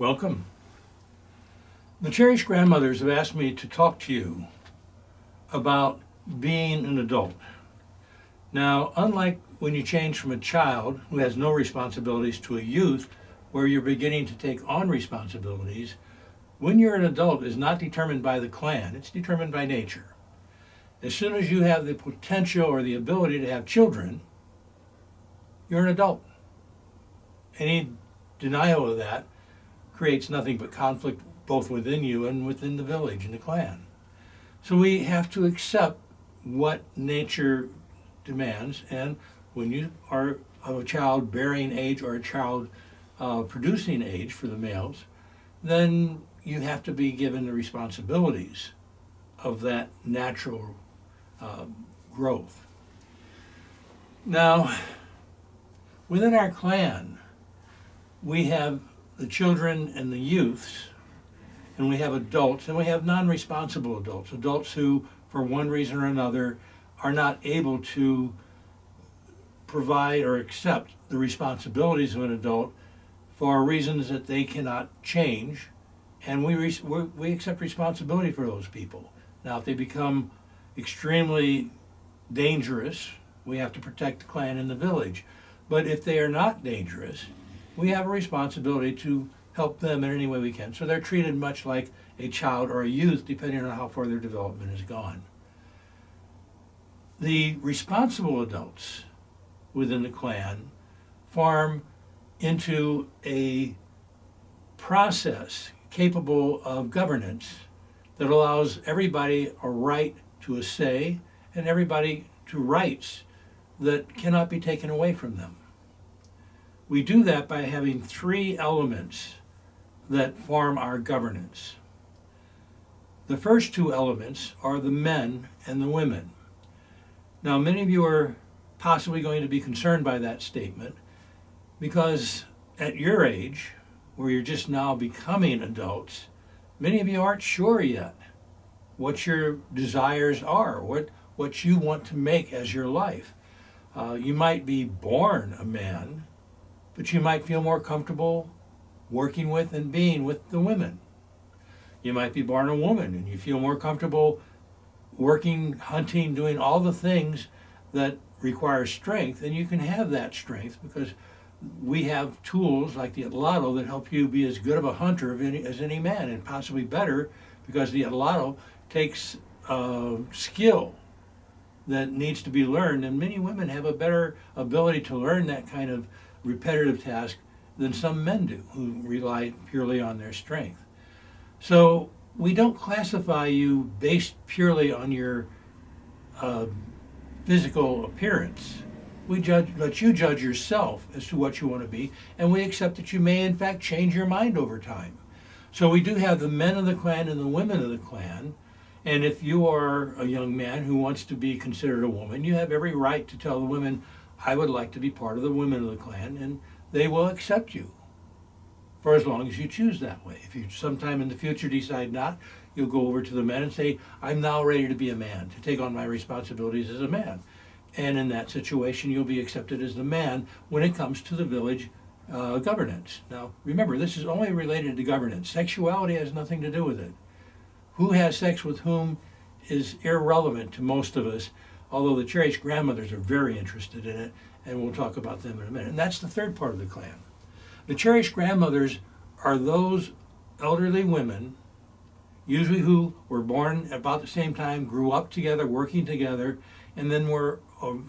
Welcome. The cherished grandmothers have asked me to talk to you about being an adult. Now, unlike when you change from a child who has no responsibilities to a youth where you're beginning to take on responsibilities, when you're an adult is not determined by the clan, it's determined by nature. As soon as you have the potential or the ability to have children, you're an adult. Any denial of that creates nothing but conflict both within you and within the village and the clan. So we have to accept what nature demands, and when you are of a child-bearing age or a child producing age for the males, then you have to be given the responsibilities of that natural growth. Now, within our clan, we have the children and the youths, and we have adults, and we have non-responsible adults, adults who, for one reason or another, are not able to provide or accept the responsibilities of an adult for reasons that they cannot change, and we accept responsibility for those people. Now, if they become extremely dangerous, we have to protect the clan and the village. But if they are not dangerous, we have a responsibility to help them in any way we can. So they're treated much like a child or a youth, depending on how far their development has gone. The responsible adults within the clan form into a process capable of governance that allows everybody a right to a say and everybody to rights that cannot be taken away from them. We do that by having three elements that form our governance. The first two elements are the men and the women. Now, many of you are possibly going to be concerned by that statement because at your age, where you're just now becoming adults, many of you aren't sure yet what your desires are, what you want to make as your life. You might be born a man, but you might feel more comfortable working with and being with the women. You might be born a woman and you feel more comfortable working, hunting, doing all the things that require strength, and you can have that strength because we have tools like the Atlatl that help you be as good of a hunter as any man, and possibly better, because the Atlatl takes skill that needs to be learned, and many women have a better ability to learn that kind of repetitive task than some men do who rely purely on their strength. So we don't classify you based purely on your physical appearance. We let you judge yourself as to what you want to be, and we accept that you may in fact change your mind over time. So we do have the men of the clan and the women of the clan, and if you are a young man who wants to be considered a woman, you have every right to tell the women, I would like to be part of the women of the clan, and they will accept you for as long as you choose that way. If you sometime in the future decide not, you'll go over to the men and say, I'm now ready to be a man, to take on my responsibilities as a man. And in that situation, you'll be accepted as the man when it comes to the village governance. Now, remember, this is only related to governance. Sexuality has nothing to do with it. Who has sex with whom is irrelevant to most of us, although the cherished grandmothers are very interested in it, and we'll talk about them in a minute. And that's the third part of the clan. The cherished grandmothers are those elderly women, usually who were born about the same time, grew up together, working together, and then were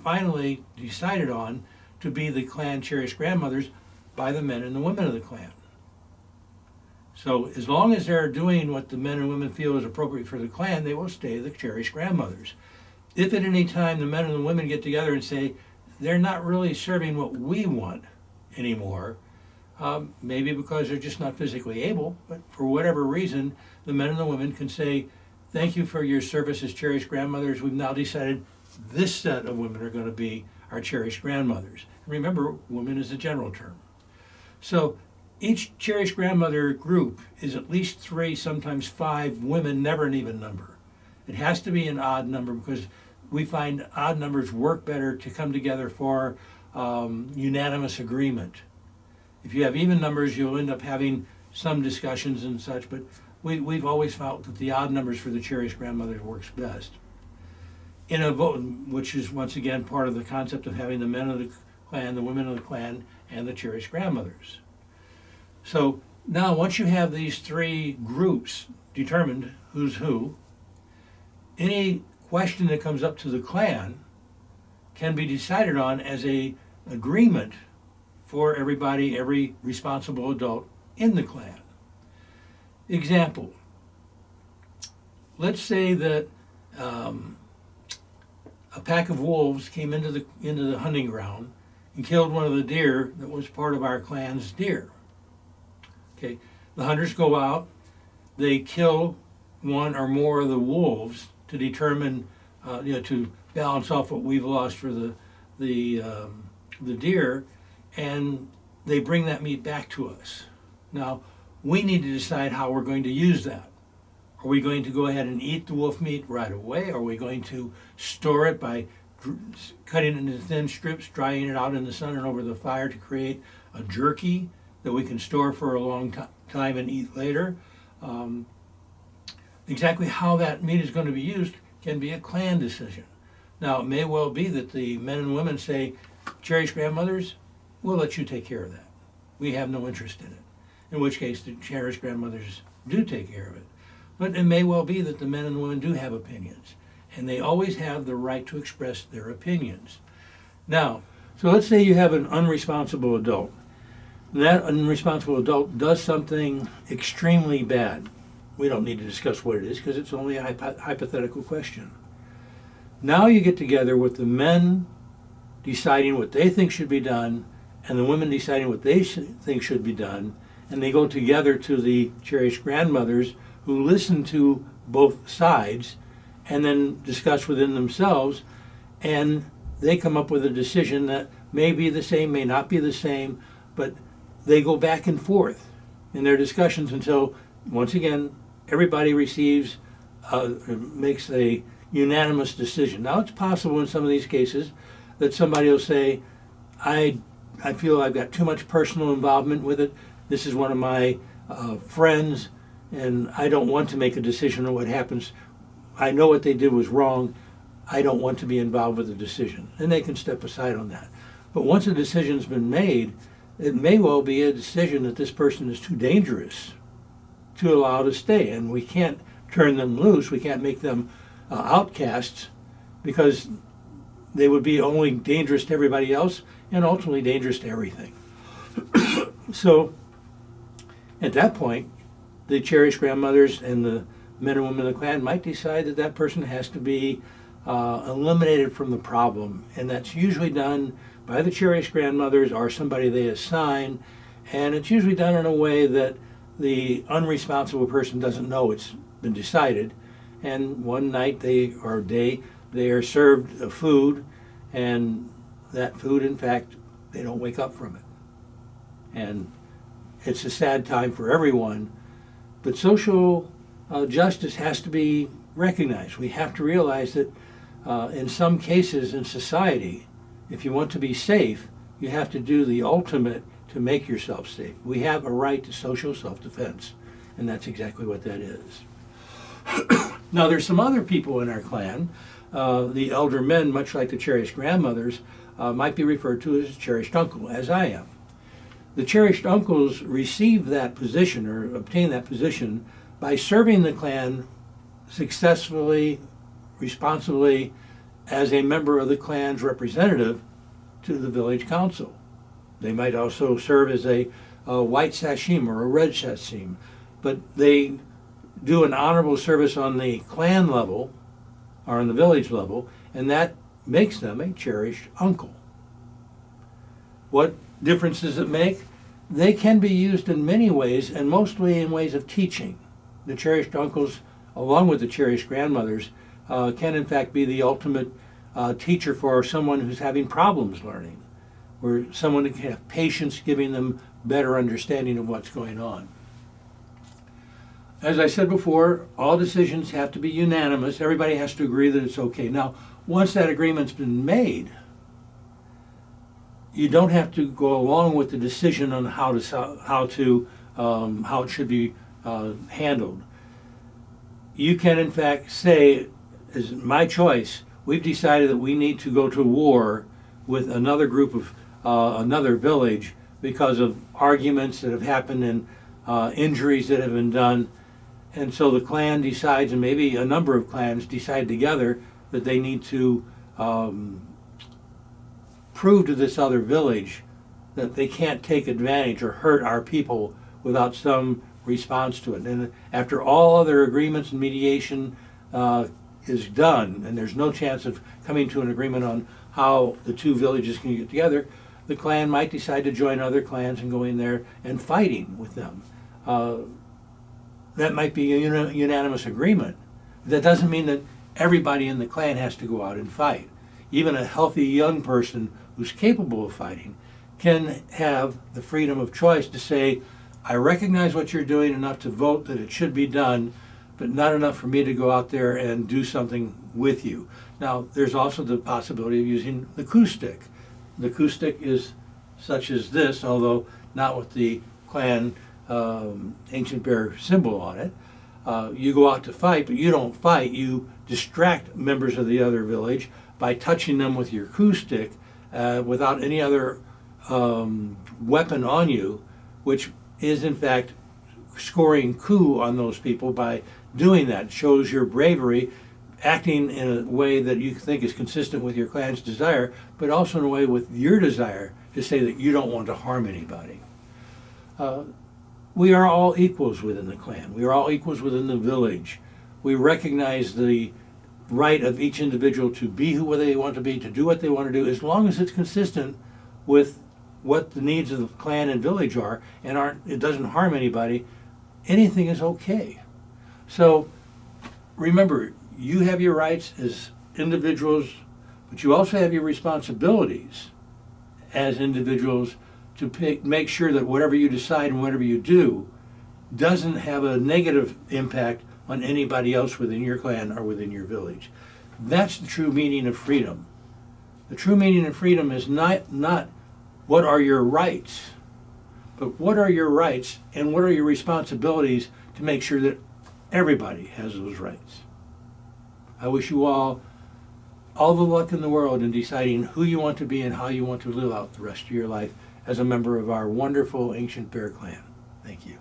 finally decided on to be the clan cherished grandmothers by the men and the women of the clan. So as long as they're doing what the men and women feel is appropriate for the clan, they will stay the cherished grandmothers. If at any time the men and the women get together and say, they're not really serving what we want anymore, maybe because they're just not physically able, but for whatever reason, the men and the women can say, thank you for your service as cherished grandmothers. We've now decided this set of women are going to be our cherished grandmothers. Remember, woman is a general term. So each cherished grandmother group is at least 3, sometimes 5 women, never an even number. It has to be an odd number because we find odd numbers work better to come together for unanimous agreement. If you have even numbers, you'll end up having some discussions and such, but we've always felt that the odd numbers for the cherished grandmothers works best. In a vote, which is once again part of the concept of having the men of the clan, the women of the clan, and the cherished grandmothers. So now once you have these three groups determined who's who, any question that comes up to the clan can be decided on as a agreement for everybody, every responsible adult in the clan. Example, let's say that a pack of wolves came into the hunting ground and killed one of the deer that was part of our clan's deer. Okay, the hunters go out, they kill one or more of the wolves to determine, to balance off what we've lost for the deer, and they bring that meat back to us. Now, we need to decide how we're going to use that. Are we going to go ahead and eat the wolf meat right away? Are we going to store it by cutting it into thin strips, drying it out in the sun and over the fire to create a jerky that we can store for a long time and eat later? Exactly how that meat is going to be used can be a clan decision. Now, it may well be that the men and women say, cherished grandmothers, we'll let you take care of that. We have no interest in it. In which case, the cherished grandmothers do take care of it. But it may well be that the men and the women do have opinions, and they always have the right to express their opinions. Now, so let's say you have an unresponsible adult. That unresponsible adult does something extremely bad. We don't need to discuss what it is because it's only a hypothetical question. Now you get together with the men deciding what they think should be done and the women deciding what they think should be done, and they go together to the cherished grandmothers who listen to both sides and then discuss within themselves, and they come up with a decision that may be the same, may not be the same, but they go back and forth in their discussions until, once again, everybody makes a unanimous decision. Now, it's possible in some of these cases that somebody will say, I feel I've got too much personal involvement with it. This is one of my friends, and I don't want to make a decision on what happens. I know what they did was wrong. I don't want to be involved with the decision. And they can step aside on that. But once a decision's been made, it may well be a decision that this person is too dangerous to allow to stay. And we can't turn them loose. We can't make them outcasts, because they would be only dangerous to everybody else and ultimately dangerous to everything. So at that point, the cherished grandmothers and the men and women of the clan might decide that that person has to be eliminated from the problem. And that's usually done by the cherished grandmothers or somebody they assign. And it's usually done in a way that the unresponsible person doesn't know it's been decided. And one night they are served a food, and that food, in fact, they don't wake up from it. And it's a sad time for everyone. But social justice has to be recognized. We have to realize that in some cases in society, if you want to be safe, you have to do the ultimate to make yourself safe. We have a right to social self-defense, and that's exactly what that is. Now, there's some other people in our clan. The elder men, much like the cherished grandmothers, might be referred to as cherished uncle, as I am. The cherished uncles receive that position or obtain that position by serving the clan successfully, responsibly, as a member of the clan's representative to the village council. They might also serve as a white sashim or a red sashim, but they do an honorable service on the clan level or on the village level, and that makes them a cherished uncle. What difference does it make? They can be used in many ways, and mostly in ways of teaching. The cherished uncles, along with the cherished grandmothers, can in fact be the ultimate teacher for someone who's having problems learning, or someone who can have patience giving them better understanding of what's going on. As I said before, all decisions have to be unanimous. Everybody has to agree that it's okay. Now, once that agreement's been made, you don't have to go along with the decision on how to how it should be handled. You can, in fact, say, as my choice, we've decided that we need to go to war with another group of another village because of arguments that have happened and injuries that have been done. And so the clan decides, and maybe a number of clans decide together, that they need to prove to this other village that they can't take advantage or hurt our people without some response to it. And after all other agreements and mediation is done, and there's no chance of coming to an agreement on how the two villages can get together, the clan might decide to join other clans and go in there and fighting with them. That might be a unanimous agreement. That doesn't mean that everybody in the clan has to go out and fight. Even a healthy young person who's capable of fighting can have the freedom of choice to say, I recognize what you're doing enough to vote that it should be done, but not enough for me to go out there and do something with you. Now, there's also the possibility of using the coup stick. The coup stick is such as this, although not with the clan ancient bear symbol on it. You go out to fight, but you don't fight. You distract members of the other village by touching them with your coup stick without any other weapon on you, which is in fact scoring coup on those people. By doing that, it shows your bravery, acting in a way that you think is consistent with your clan's desire, but also in a way with your desire to say that you don't want to harm anybody. We are all equals within the clan. We are all equals within the village. We recognize the right of each individual to be who they want to be, to do what they want to do, as long as it's consistent with what the needs of the clan and village are, and it doesn't harm anybody. Anything is okay. So remember, you have your rights as individuals, but you also have your responsibilities as individuals to make sure that whatever you decide and whatever you do doesn't have a negative impact on anybody else within your clan or within your village. That's the true meaning of freedom. The true meaning of freedom is not what are your rights, but what are your rights and what are your responsibilities to make sure that everybody has those rights. I wish you all the luck in the world in deciding who you want to be and how you want to live out the rest of your life as a member of our wonderful Ancient Bear Clan. Thank you.